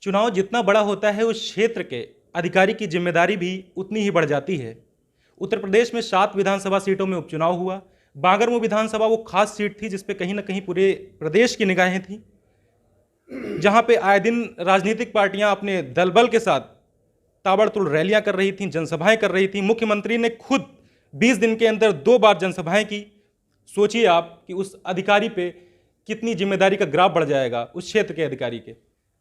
चुनाव जितना बड़ा होता है उस क्षेत्र के अधिकारी की जिम्मेदारी भी उतनी ही बढ़ जाती है। उत्तर प्रदेश में 7 विधानसभा सीटों में उपचुनाव हुआ। बांगरमऊ विधानसभा वो खास सीट थी जिस पे कहीं ना कहीं पूरे प्रदेश की निगाहें थी, जहां पे आए दिन राजनीतिक पार्टियां अपने दलबल के साथ ताबड़तोड़ रैलियां कर रही थीं, जनसभाएं कर रही थीं। मुख्यमंत्री ने खुद 20 दिन के अंदर 2 बार जनसभाएं की। सोचिए आप कि उस अधिकारी पे कितनी जिम्मेदारी का ग्राफ बढ़ जाएगा उस क्षेत्र के अधिकारी के।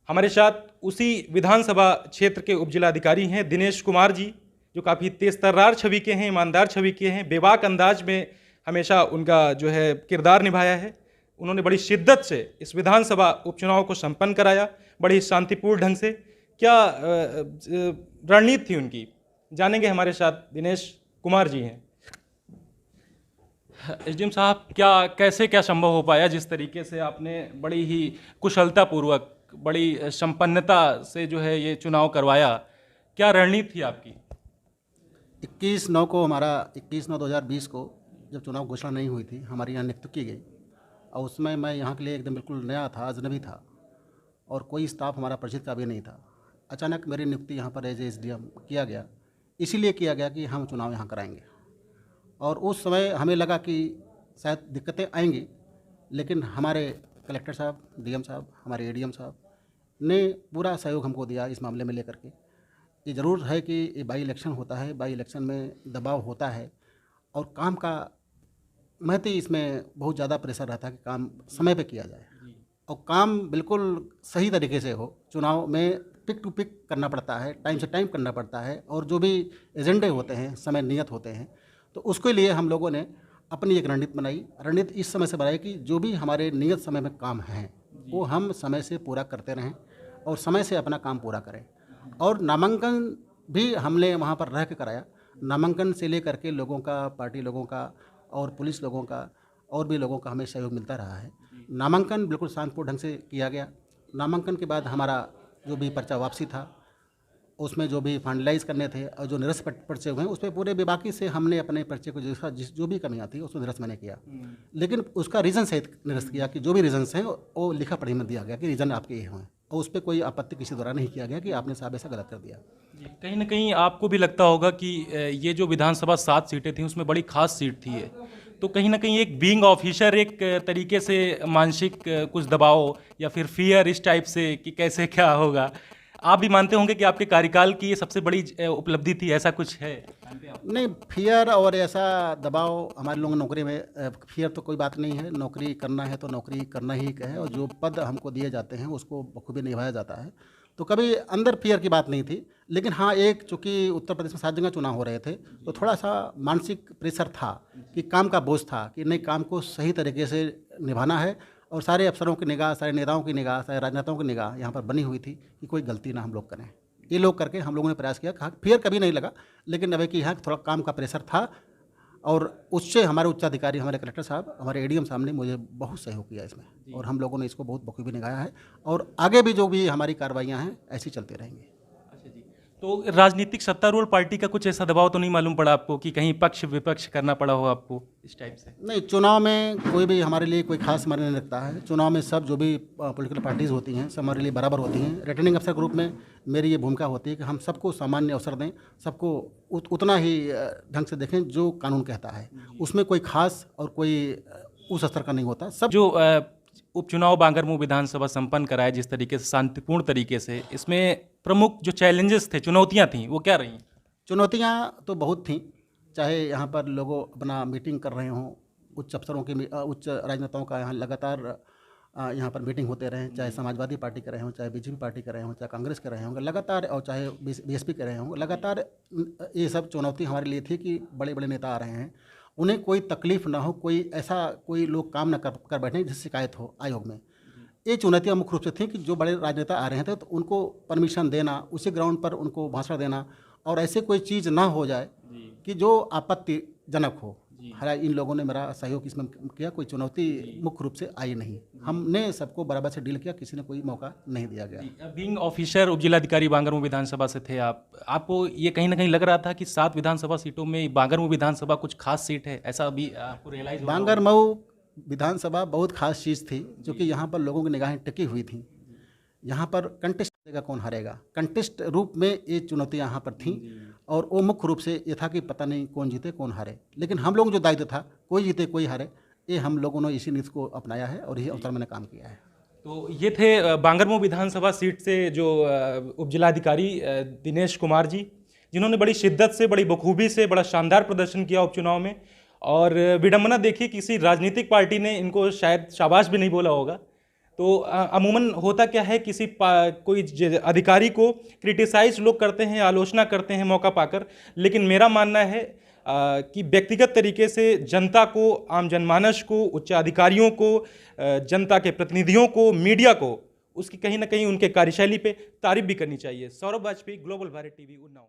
हमारे साथ उसी विधानसभा क्षेत्र के उपजिलाधिकारी हैं दिनेश कुमार जी, जो काफ़ी तेज तर्रार छवि के हैं, ईमानदार छवि के हैं। बेबाक अंदाज में हमेशा उनका जो है किरदार निभाया है। उन्होंने बड़ी शिद्दत से इस विधानसभा उपचुनाव को संपन्न कराया, बड़ी शांतिपूर्ण ढंग से। क्या रणनीति थी उनकी, जानेंगे। हमारे साथ दिनेश कुमार जी हैं। एसडीएम साहब, क्या संभव हो पाया जिस तरीके से आपने बड़ी ही कुशलतापूर्वक, बड़ी संपन्नता से जो है ये चुनाव करवाया? क्या रणनीति थी आपकी? 21/9/2020 को जब चुनाव घोषणा नहीं हुई थी, हमारी यहाँ नियुक्ति की गई और उसमें मैं यहाँ के लिए एकदम बिल्कुल नया था, अजनबी था और कोई स्टाफ हमारा परिचित का भी नहीं था। अचानक मेरी नियुक्ति यहाँ पर एज एसडीएम किया गया। इसीलिए किया गया कि हम चुनाव यहाँ कराएंगे और उस समय हमें लगा कि शायद दिक्कतें आएंगी, लेकिन हमारे कलेक्टर साहब, डीएम साहब, हमारे एडीएम साहब ने पूरा सहयोग हमको दिया इस मामले में लेकर के। ये ज़रूर है कि ये बाई इलेक्शन होता है, बाई इलेक्शन में दबाव होता है और काम का महत्व इसमें बहुत ज़्यादा प्रेशर रहता है कि काम समय पे किया जाए और काम बिल्कुल सही तरीके से हो। चुनाव में पिक टू पिक करना पड़ता है, टाइम से टाइम करना पड़ता है और जो भी एजेंडे होते हैं, समय नियत होते हैं, तो उसके लिए हम लोगों ने अपनी एक रणनीति बनाई। रणनीति इस समय से बनाई कि जो भी हमारे नियत समय में काम हैं वो हम समय से पूरा करते रहें और समय से अपना काम पूरा करें। और नामांकन भी हमने वहाँ पर रह के कराया। नामांकन से लेकर के लोगों का, पार्टी लोगों का और पुलिस लोगों का और भी लोगों का हमें सहयोग मिलता रहा है। नामांकन बिल्कुल शांतिपूर्ण ढंग से किया गया। नामांकन के बाद हमारा जो भी पर्चा वापसी था, उसमें जो भी फाइनलाइज करने थे और जो निरस्त पर्चे हुए हैं उस पर पूरे बेबाकी से हमने अपने पर्चे को जो भी कमियाँ थी उसको निरस्त मैंने किया, लेकिन उसका रीज़न सहित निरस्त किया कि जो भी रीजन्स हैं वो लिखा पढ़ी में दिया गया कि रीज़न आपके ये हुए और उस पर कोई आपत्ति किसी द्वारा नहीं किया गया कि आपने साहब ऐसा गलत कर दिया। कहीं ना कहीं आपको भी लगता होगा कि ये जो विधानसभा 7 सीटें थीं उसमें बड़ी खास सीट थी ये, तो कहीं ना कहीं एक बीइंग ऑफिसर एक तरीके से मानसिक कुछ दबाव या फिर फियर इस टाइप से कि कैसे क्या होगा, आप भी मानते होंगे कि आपके कार्यकाल की ये सबसे बड़ी उपलब्धि थी, ऐसा कुछ है? नहीं, फियर और ऐसा दबाव हमारे लोगों नौकरी में फियर तो कोई बात नहीं है। नौकरी करना है तो नौकरी करना ही है और जो पद हमको दिए जाते हैं उसको बखूबी निभाया जाता है, तो कभी अंदर फियर की बात नहीं थी। लेकिन हाँ, एक चूँकि उत्तर प्रदेश में 7 जगह चुनाव हो रहे थे तो थोड़ा सा मानसिक प्रेशर था कि काम का बोझ था कि नहीं, काम को सही तरीके से निभाना है और सारे अफसरों की निगाह, सारे नेताओं की निगाह, सारे राजनेताओं की निगाह यहाँ पर बनी हुई थी कि कोई गलती ना हम लोग करें। ये लोग करके हम लोगों ने प्रयास किया। कहा फिर कभी नहीं लगा, लेकिन अब कि यहाँ थोड़ा काम का प्रेशर था और उससे हमारे उच्चाधिकारी, हमारे कलेक्टर साहब, हमारे एडीएम साहब ने मुझे बहुत सहयोग किया इसमें और हम लोगों ने इसको बहुत बखूबी निभाया है और आगे भी जो भी हमारी कार्रवाइयाँ हैं ऐसी चलती रहेंगी। अच्छा जी, तो राजनीतिक सत्तारूढ़ पार्टी का कुछ ऐसा दबाव तो नहीं मालूम पड़ा आपको कि कहीं पक्ष विपक्ष करना पड़ा हो आपको इस टाइप से? नहीं, चुनाव में कोई भी हमारे लिए कोई खास मायने नहीं रखता है। चुनाव में सब जो भी पॉलिटिकल पार्टीज़ होती हैं सब हमारे लिए बराबर होती हैं। रिटर्निंग अफसर ग्रुप में मेरी ये भूमिका होती है कि हम सबको सामान्य अवसर दें, सबको उतना ही ढंग से देखें जो कानून कहता है। उसमें कोई खास और कोई उस स्तर का नहीं होता। सब जो उपचुनाव बांगरमऊ विधानसभा संपन्न कराया जिस तरीके से शांतिपूर्ण तरीके से, इसमें प्रमुख जो चैलेंजेस थे, चुनौतियां थीं, वो क्या रहीं? चुनौतियाँ तो बहुत थीं, चाहे यहाँ पर लोगों अपना मीटिंग कर रहे हों, उच्च अफसरों की उच्च राजनेताओं का यहाँ लगातार यहाँ पर मीटिंग होते रहें, चाहे समाजवादी पार्टी कर रहे हों, चाहे बीजेपी पार्टी कर रहे हों, चाहे कांग्रेस कर रहे होंगे लगातार, और चाहे बीएसपी कर रहे होंगे लगातार। ये सब चुनौती हमारे लिए थी कि बड़े बड़े नेता आ रहे हैं, उन्हें कोई तकलीफ ना हो, कोई लोग काम ना कर बैठें जिससे शिकायत हो आयोग में। ये चुनौतियाँ मुख्य रूप से थी कि जो बड़े राजनेता आ रहे थे तो उनको परमिशन देना, उसी ग्राउंड पर उनको भाषण देना और ऐसे कोई चीज़ ना हो जाए कि जो आपत्तिजनक हो। हालांकि इन लोगों ने मेरा सहयोग इसमें किया, कोई चुनौती मुख्य रूप से आई नहीं। हमने सबको बराबर से डील किया, किसी ने कोई मौका नहीं दिया गया। बीइंग ऑफिसर उपजिलाधिकारी बांगरमऊ विधानसभा से थे आप, आपको ये कहीं ना कहीं लग रहा था कि 7 विधानसभा सीटों में बांगरमऊ विधानसभा कुछ खास सीट है, ऐसा भी आपको रियलाइज? बांगरमऊ विधानसभा बहुत खास चीज़ थी क्योंकि यहाँ पर लोगों की निगाहें टिकी हुई थी। यहाँ पर कंटेस्ट का कौन हारेगा, कंटेस्ट रूप में ये चुनौतियाँ यहाँ पर थीं और वो मुख्य रूप से ये था कि पता नहीं कौन जीते कौन हारे। लेकिन हम लोगों को जो दायित्व था, कोई जीते कोई हारे, ये हम लोगों ने इसी नीति को अपनाया है और यही अवसर मैंने काम किया है। तो ये थे बांगरमऊ विधानसभा सीट से जो उपजिलाधिकारी दिनेश कुमार जी, जिन्होंने बड़ी शिद्दत से, बड़ी बखूबी से, बड़ा शानदार प्रदर्शन किया उपचुनाव में। और विडंबना देखिए, किसी राजनीतिक पार्टी ने इनको शायद शाबाश भी नहीं बोला होगा। तो अमूमन होता क्या है, कोई अधिकारी को क्रिटिसाइज लोग करते हैं, आलोचना करते हैं मौका पाकर, लेकिन मेरा मानना है कि व्यक्तिगत तरीके से जनता को, आम जनमानस को, उच्च अधिकारियों को, जनता के प्रतिनिधियों को, मीडिया को उसकी कहीं ना कहीं उनके कार्यशैली पे तारीफ भी करनी चाहिए। Saurabh Vajpayee, global Bharat TV, Unnao.